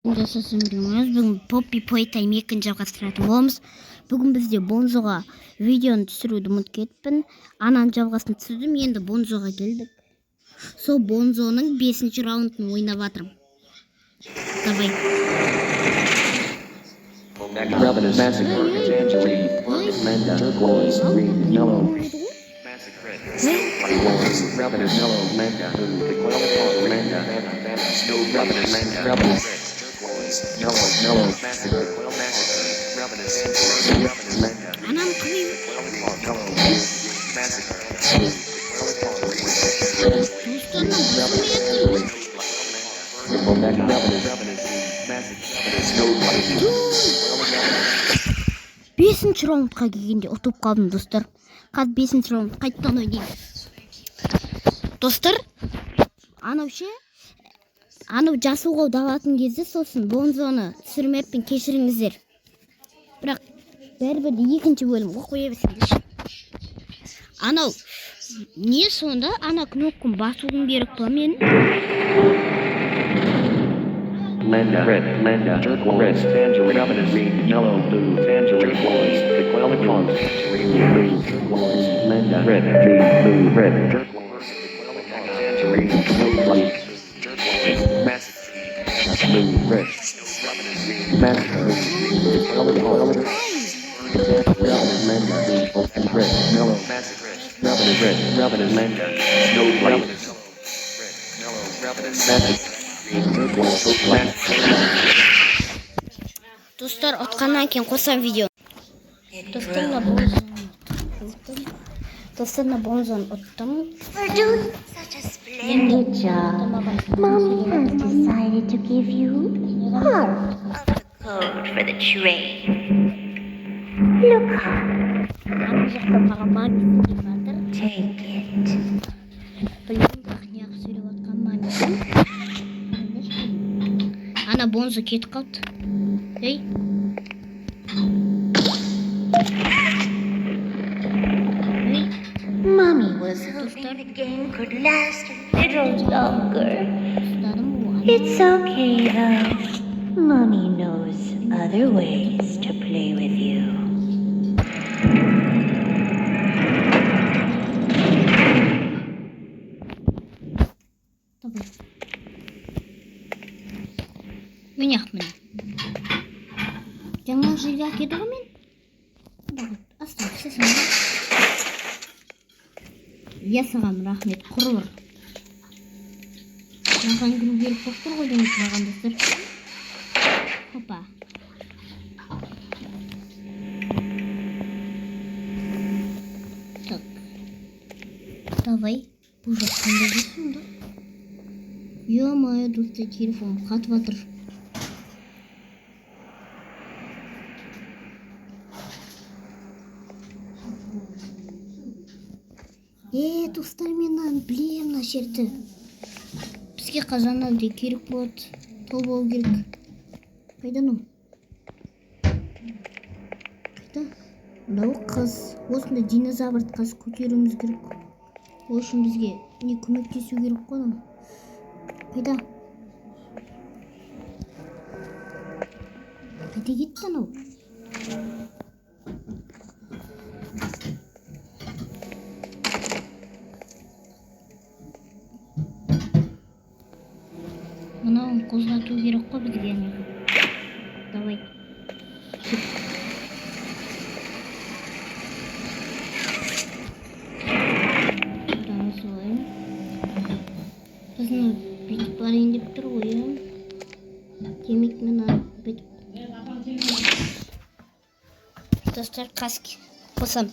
Жасасын біліңіз, бүгін Poppy Playtime 2-ні жалғастыратын боламыз. Бүгін бізде Бонзоға видеоны түсіруді ұмытып кетіппін. Ананың жалғасын түсірдім, енді Бонзоға келдік. Сол Бонзоның 5-ші раундын ойнап жатырмын. Давай. Анам күйіп бесінші раундқа келгенде ұтып қалдым, достар. Қазір 5-ші раунд қайттан ойнаймыз. Достар, анау жасуға далатын кезде сосын Бонзоны түсірмеппін, кешіріңіздер. Бірақ бәрібір 2-ші бөлімге қоя берсеңдерші. Анау не сонда? Ана кнопканы басуым керек па мен? Lenda, red, lenda, turquoise, tangerine, green, yellow, blue, tangerine, turquoise, tequila, tangerine, blue, turquoise, lenda, red, green, blue, red, turquoise, tangerine, blue, light, turquoise, blue, red, master, tequila, lenda, red, yellow, red, lenda, snow, light, magic. Достар, отқаннан кейін қосам видео. Достарына Бонзоны ұттым. We're doing such a splendid job. Mommy has decided to give you part of the code for the train. Look up. Take it. Ана Бонзо кетіп қалды. Ей. Mommy was hoping the game could last a little longer. It's okay though. Mommy knows other ways to play with you. Міне міне. Жаңа жерге әкелді ғой мен. Оставься сен. Я саған рахмет, құрыр. Маған кіру керек болып тұр ғой демек маған достар. Хопа. Так. Давай. Бұл жаққанда жүрсің да. Ё-моё, достар, телефон қатып жатыр. Достар, мен білем мына жерді. Бізге қазаннан де керек болады. Тол болу керек. Қайда ну? Қайда? Мынау қыз. Осында динозаврды қазір көтеруіміз керек. Ол үшін бізге не көмектесу керек қой. Қайда? Қайда кетті анау? Мынауын қозғату керек қой бізге. Давай. Бұдан солай. Біздің бүйтіп барайын деп тұр ғой. Демек мен бүйтіп. Достар, қаски қосам.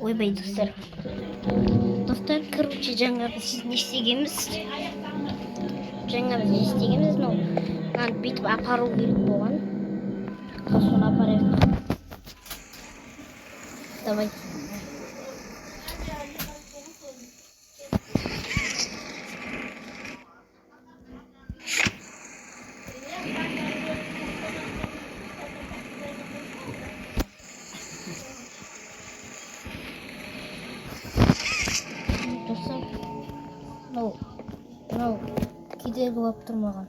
Ойбай достар. Достар, короче, жаңа біз не істегенбіз? Мынаны бүйтіп апару керек болған. Соны апарайық. Давай. Достар, No. Мынау кедергі болып тұр маған.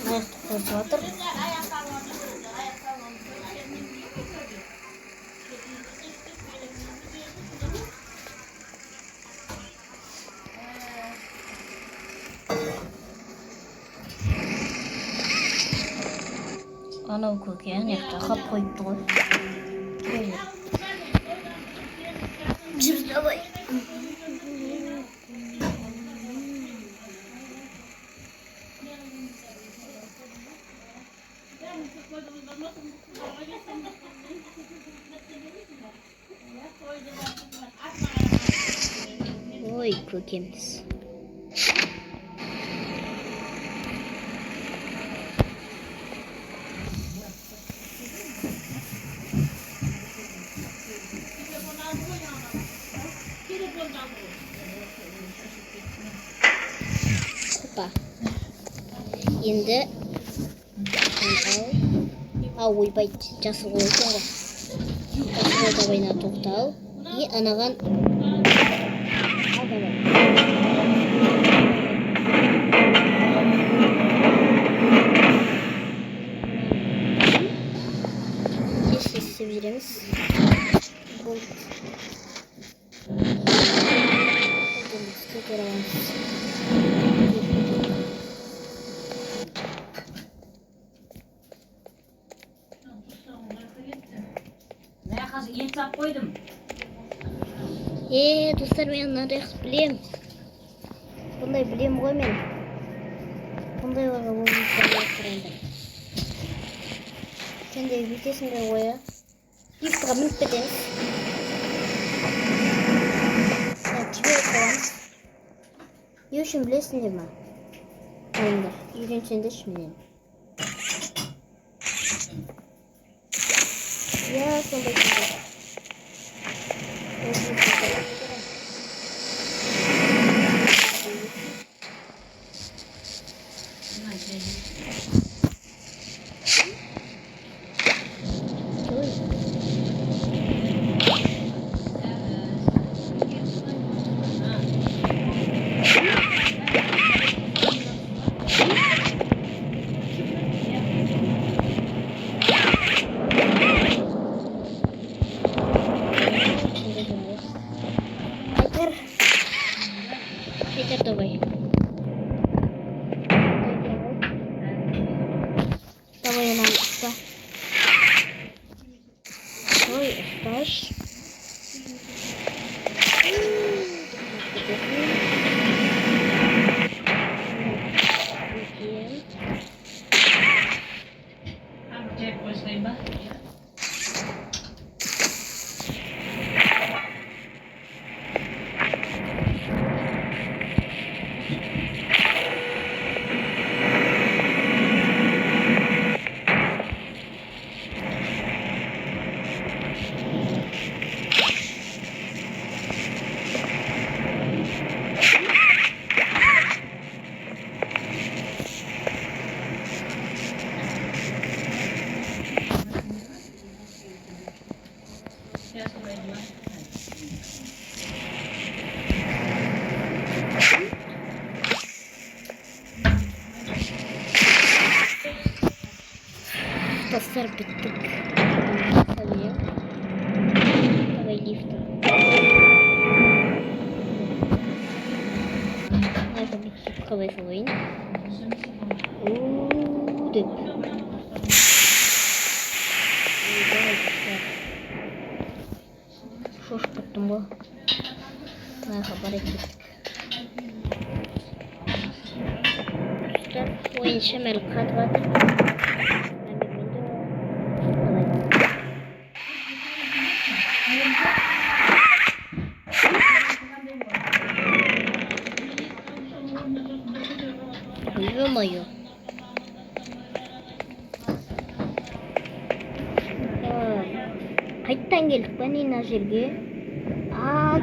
Аяқты қозып жатыр. Анау көке ана жақта қап қойыпты ғой. Жүр давай. Ой, көкеміз. Опа. Енді ойбай, жасыл ғой екен ғой. Жасыл ойда тоқтал. И анаған давай. Істеп жүреміз. Ет сап қойдым. Достар, мен мынандай білем. Бұндай білем ғой мен. Бұндайларға болмайды. Сен де бүйтесің бе ғой, лифтіға мініп кетеміз. Жіберіп қоямыз. Не үшін білесіңдер ма? Ойындар, үйренсеңдерші менен. Сондай сондай. Давай. Давай нам сюда. Ой, оставь. Dostlar bittik. Tabii. Давай лифт. Надо лифтовый слой. Деп. Шошып кеттім ғой. Хабар еттік. Ойын шамал қатып жатыр. Ё-моё. Қайттан келдік па мына жерге.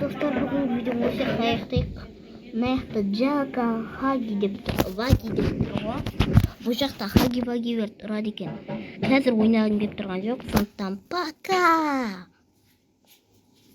Достар, бүгінгі видеоны осы жақта аяқтайық. Мына жақта Джака, Хаги деп Ваги деп тұр ғой. Бұл жақта Хаги Ваги тұрады екен. Қазір ойнағым келіп тұрған жоқ. Сондықтан пока.